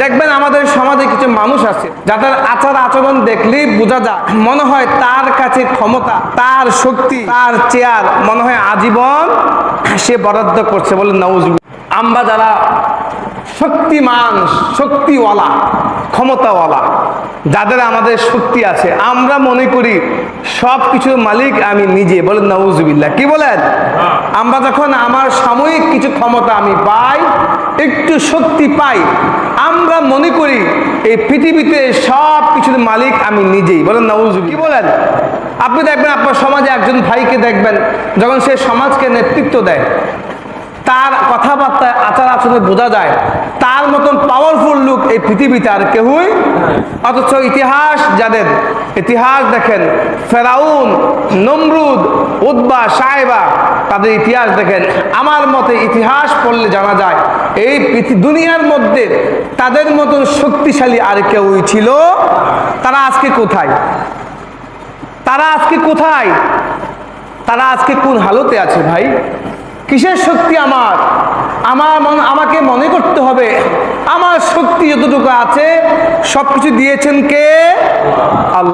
দেখবেন আমাদের সমাজে কিছু মানুষ আছে যাদের আচার আচরণ দেখলেই বোঝা যায় মনে হয় তার কাছে ক্ষমতা, তার শক্তি, তার চেয়ার মনে হয় আজীবন সে বরাদ্দ করছে, বলে নাউজুবিল্লাহ। আমরা যারা শক্তিমান, শক্তিওয়ালা, ক্ষমতাওয়ালা, যাদের আমাদের শক্তি আছে, আমরা মনে করি সব কিছুর মালিক আমি নিজে, বলেন নাউজুবিল্লাহ। কি বলেন? আমরা যখন আমার সাময়িক কিছু ক্ষমতা আমি পাই, একটু শক্তি পাই, আমরা মনে করি এই পৃথিবীতে সব কিছুর মালিক আমি নিজেই, বলেন নাউজুবিল্লাহ। কি বলেন? আপনি দেখবেন আপনার সমাজে একজন ভাইকে দেখবেন যখন সে সমাজকে নেতৃত্ব দেয়, তার কথাবার্তায় আচার আচরণে বোঝা যায় তার মতন পাওয়ারফুল লোক এই পৃথিবীতে আর কেউই। অথচ ইতিহাস যাদের, ইতিহাস দেখেন ফেরাউন, নমরুদ, উতবা, সায়েবা, তাদের ইতিহাস দেখেন, আমার মতে ইতিহাস পড়লে জানা যায় এই দুনিয়ার মধ্যে তাদের মতন শক্তিশালী আর কেউই ছিল। তারা আজকে কোথায়? তারা আজকে কোথায়? তারা আজকে কোন হালতে আছে ভাই? কিসের শক্তি আমাকে মনে করতে হবে আমার শক্তি যতটুকু আছে সবকিছু দিয়েছেন কে? আল্লাহ।